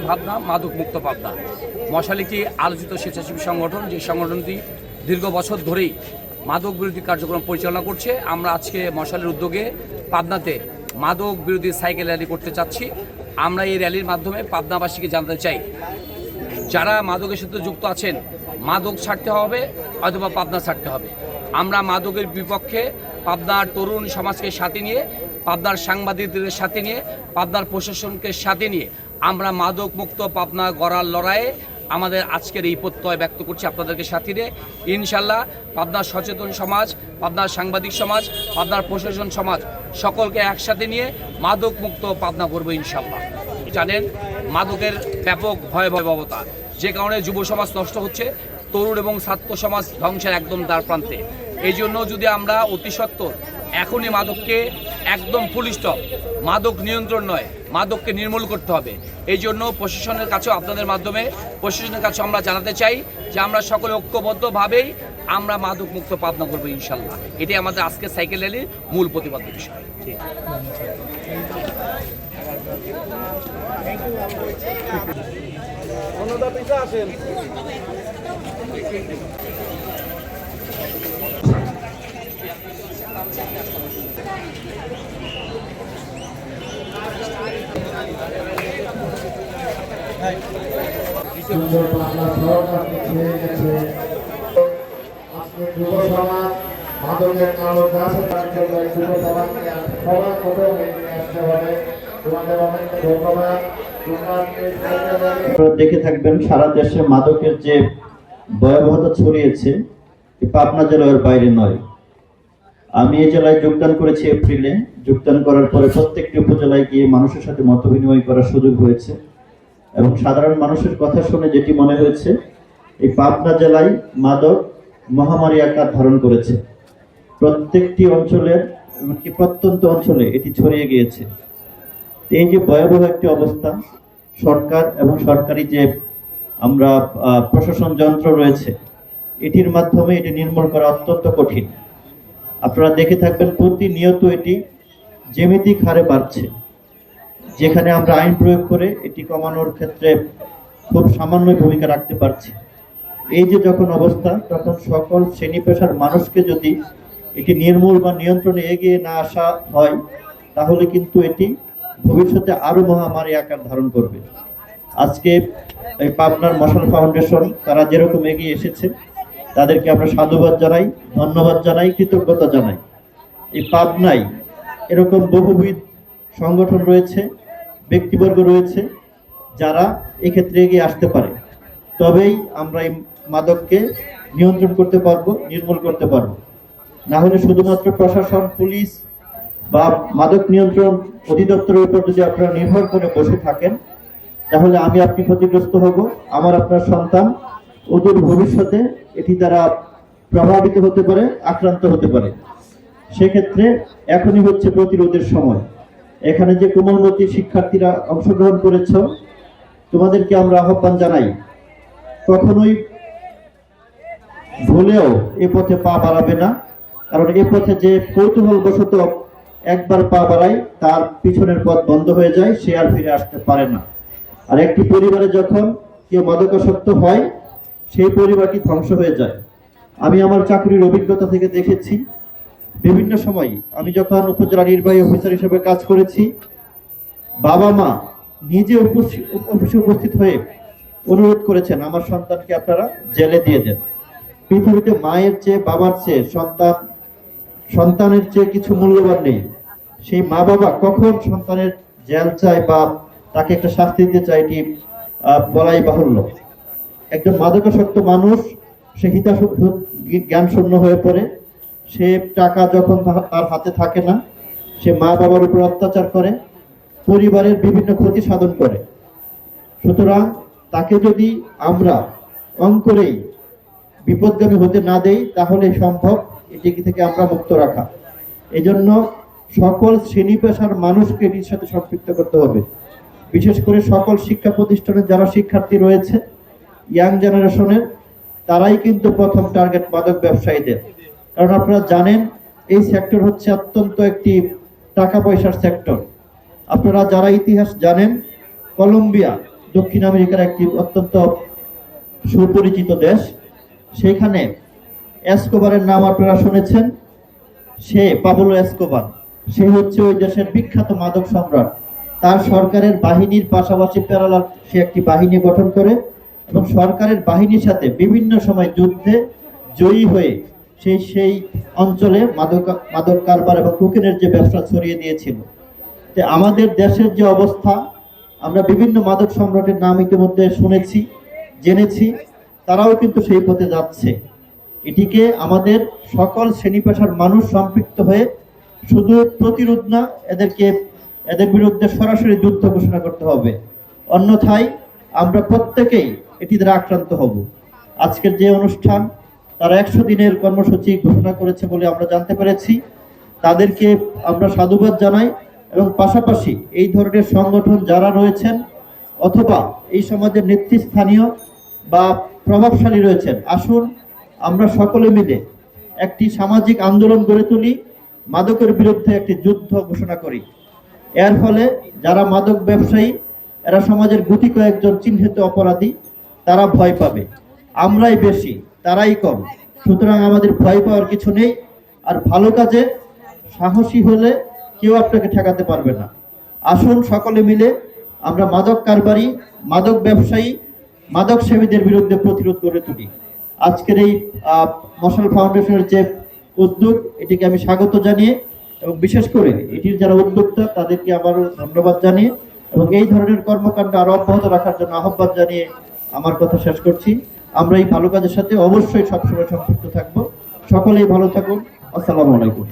ভাবনা মাদক মুক্ত পাবনা। মশাল একটি আলোচিত স্বেচ্ছাসেবী সংগঠন, যে সংগঠনটি দীর্ঘ বছর ধরেই মাদক বিরোধী কার্যক্রম পরিচালনা করছে। আমরা আজকে মশালের উদ্যোগে পাবনাতে মাদক বিরোধী সাইকেল র্যালি করতে চাচ্ছি। আমরা এই র্যালির মাধ্যমে পাবনাবাসীকে জানাতে চাই, যারা মাদকের সাথে যুক্ত আছেন, মাদক ছাড়তে হবে অথবা পাবনা ছাড়তে হবে। আমরা মাদকের বিপক্ষে পাবনার তরুণ সমাজকে সাথে নিয়ে, পাবনার সাংবাদিকদের সাথে নিয়ে, পাবনার প্রশাসনকে সাথে নিয়ে আমরা মাদক মুক্ত পাবনা গড়ার লড়াইয়ে আমাদের আজকের এই প্রত্যয় ব্যক্ত করছি আপনাদেরকে সাথে নিয়ে। ইনশাল্লাহ পাবনার সচেতন সমাজ, পাবনার সাংবাদিক সমাজ, পাবনার প্রশাসন সমাজ সকলকে একসাথে নিয়ে মাদক মুক্ত পাবনা করবো ইনশাল্লাহ। জানেন মাদকের ব্যাপক ভয়াবহতা, যে কারণে যুব সমাজ নষ্ট হচ্ছে, তরুণ এবং ছাত্র সমাজ ধ্বংসের একদম দ্বার প্রান্তে। এই জন্য যদি আমরা অতি সত্বর এখনই মাদককে একদম ফুল স্টপ, মাদক নিয়ন্ত্রণ নয়, মাদককে নির্মূল করতে হবে। এই জন্য প্রশাসনের কাছেও, আপনাদের মাধ্যমে প্রশাসনের কাছেও আমরা জানাতে চাই যে আমরা সকলে ঐক্যবদ্ধভাবেই আমরা মাদক মুক্ত পাবনা করবো ইনশাল্লাহ। এটাই আমাদের আজকে সাইকেল র্যালির মূল প্রতিপাদ্য বিষয়। যুব সমাজ মাদকের কালো গাছে যুব সমাজকে সবার কোথাও আসতে হবে। তোমাদের অনেক ধন্যবাদ। দেখে থাকবেন সারা দেশে মাদকের যে ভয়াবহতা ছড়িয়েছে, পাবনা জেলার বাইরে নয়। আমি এই জেলায় যোগদান করেছি এপ্রিলে। যোগদান করার পরে প্রত্যেকটি উপজেলায় গিয়ে মানুষের সাথে মত বিনিময় করার সুযোগ হয়েছে এবং সাধারণ মানুষের কথা শুনে যেটি মনে হয়েছে, এই পাবনা জেলায় মাদক মহামারী আকার ধারণ করেছে। প্রত্যেকটি অঞ্চলে, এমনকি প্রত্যন্ত অঞ্চলে এটি ছড়িয়ে গিয়েছে। এই যে ভয়াবহ একটি অবস্থা, সরকার এবং সরকারি যে আমরা প্রশাসন যন্ত্র রয়েছে, এটির মাধ্যমে এটি নির্মূল করা অত্যন্ত কঠিন। আপনারা দেখে থাকবেন প্রতিনিয়ত এটি জ্যামিতিক হারে বাড়ছে, যেখানে আমরা আইন প্রয়োগ করে এটি কমানোর ক্ষেত্রে খুব সামান্য ভূমিকা রাখতে পারছি। এই যে যখন অবস্থা, তখন সকল শ্রেণী পেশার মানুষকে যদি এটি নির্মূল বা নিয়ন্ত্রণে এগিয়ে না আসা হয়, তাহলে কিন্তু এটি ভবিষ্যতে আরো মহামারী আকার ধারণ করবে। আজকে এই পাবনার মশাল ফাউন্ডেশন তারা যেরকম এগিয়ে এসেছে, তাদেরকে আমরা সাধুবাদ জানাই, ধন্যবাদ জানাই, কৃতজ্ঞতা জানাই। এই পাবনায় এরকম বহুবিধ সংগঠন রয়েছে, ব্যক্তিবর্গ রয়েছে, যারা এক্ষেত্রে এগিয়ে আসতে পারে। তবেই আমরা এই মাদককে নিয়ন্ত্রণ করতে পারবো, নির্মূল করতে পারবো। না হলে শুধুমাত্র প্রশাসন, পুলিশ বা মাদক নিয়ন্ত্রণ অধিদপ্তরের উপর যদি আপনারা নির্ভর করে বসে থাকেন, তাহলে আমি আপনি ক্ষতিগ্রস্ত হব, আমার আপনার সন্তান অদূর ভবিষ্যতে এটি দ্বারা প্রভাবিত হতে পারে, আক্রান্ত হতে পারে। সেক্ষেত্রে এখনই হচ্ছে প্রতিরোধের সময়। এখানে যে কোমলমতি শিক্ষার্থীরা অংশগ্রহণ করেছ, তোমাদেরকে আমরা আহ্বান জানাই, কখনোই ভুলেও এ পথে পা বাড়াবে না। কারণ এ পথে যে কৌতূহলবশত একবার পা বাড়ায়, তার পিছনের পথ বন্ধ হয়ে যায়, সে আর ফিরে আসতে পারে না। আর একটি পরিবারে যখন কেউ মাদকাসক্ত হয়, সেই পরিবারটি ধ্বংস হয়ে যায়। আমি আমার চাকরির অভিজ্ঞতা থেকে দেখেছি, বিভিন্ন সময় আমি যখন উপজেলা নির্বাহী অফিসার হিসেবে কাজ করেছি, বাবা মা নিজে অফিসে উপস্থিত হয়ে অনুরোধ করেছেন, আমার সন্তানকে আপনারা জেলে দিয়ে দেন। পৃথিবীতে মায়ের চেয়ে, বাবার চেয়ে সন্তানের চেয়ে কিছু মূল্যবান নেই। সেই মা বাবা কখন সন্তানের জেল চায় বা তাকে একটা শাস্তি দিতে চায়, এটি বলাই বাহুল্য। একজন মাদকাসক্ত মানুষ, সে জ্ঞান শূন্য হয়ে পড়ে। সে টাকা যখন তার হাতে থাকে না, সে মা বাবার উপর অত্যাচার করে, পরিবারের বিভিন্ন ক্ষতি সাধন করে। সুতরাং তাকে যদি আমরা অঙ্কুরেই বিপদগামী হতে না দেই, তাহলে সম্ভব এটি থেকে আমরা মুক্ত রাখা। এজন্য সকল শ্রেণী পেশার মানুষকে এটির সাথে সম্পৃক্ত করতে হবে। বিশেষ করে সকল শিক্ষা প্রতিষ্ঠানে যারা শিক্ষার্থী রয়েছে, ইয়াং জেনারেশনের, তারাই কিন্তু প্রথম টার্গেট মাদক ব্যবসায়ীদের। কারণ আপনারা জানেন, এই সেক্টর হচ্ছে অত্যন্ত একটি টাকা পয়সার সেক্টর। আপনারা যারা ইতিহাস জানেন, কলম্বিয়া দক্ষিণ আমেরিকার একটি অত্যন্ত সুপরিচিত দেশ। সেখানে এসকোবারের নাম আপনারা শুনেছেন। সে পাবলো এসকোবার, সে হচ্ছে ওই দেশের বিখ্যাত মাদক সম্রাট। তার সরকারের বাহিনীর পাশাপাশি প্যারালাল সে একটি বাহিনী গঠন করে এবং সরকারের বাহিনীর সাথে বিভিন্ন সময় যুদ্ধে জয়ী হয়ে সেই অঞ্চলে মাদক কারবার এবং কোকেনের যে ব্যবসা ছড়িয়ে দিয়েছিল। তো আমাদের দেশের যে অবস্থা, আমরা বিভিন্ন মাদক সম্রাটের নাম ইতিমধ্যে শুনেছি, জেনেছি, তারাও কিন্তু সেই পথে যাচ্ছে। এটিকে আমাদের সকল শ্রেণী পেশার মানুষ সম্পৃক্ত হয়ে শুধু প্রতিরোধ না, এদের বিরুদ্ধে সরাসরি যুদ্ধ ঘোষণা করতে হবে, অন্যথায় আমরা প্রত্যেকেই এটি দ্বারা আক্রান্ত হব। আজকের যে অনুষ্ঠান, তারা 100 দিনের কর্মসূচি ঘোষণা করেছে বলে আমরা জানতে পেরেছি। তাদেরকে আমরা সাধুবাদ জানাই এবং পাশাপাশি এই ধরনের সংগঠন যারা রয়েছেন অথবা এই সমাজের নেতৃস্থানীয় বা প্রভাবশালী রয়েছেন, আসুন আমরা সকলে মিলে একটি সামাজিক আন্দোলন গড়ে তুলি, মাদকের বিরুদ্ধে একটি যুদ্ধ ঘোষণা করি। এর ফলে যারা মাদক ব্যবসায়ী, এরা সমাজের গুটি কয়েকজন চিহ্নিত অপরাধী, তারা ভয় পাবে। আমরাই বেশি, তারাই কম। সুতরাং আমাদের ভয় পাওয়ার কিছু নেই। আর ভালো কাজে সাহসী হলে কেউ আপনাকে ঠেকাতে পারবে না। আসুন সকলে মিলে আমরা মাদক কারবারি, মাদক ব্যবসায়ী, মাদক সেবীদের বিরুদ্ধে প্রতিরোধ গড়ে তুলি। আজকের এই মশাল ফাউন্ডেশনের যে উদ্যোগ, এটিকে আমি স্বাগত জানিয়ে এবং বিশেষ করে এটির যারা উদ্যোক্তা তাদেরকে আবারও ধন্যবাদ জানিয়ে এবং এই ধরনের কর্মকাণ্ড আরো অব্যাহত রাখার জন্য আহ্বান জানিয়ে আমার কথা শেষ করছি। আমরা এই ভালো কাজের সাথে অবশ্যই সবসময় সম্পৃক্ত থাকবো। সকলেই ভালো থাকুন। আসসালামু আলাইকুম।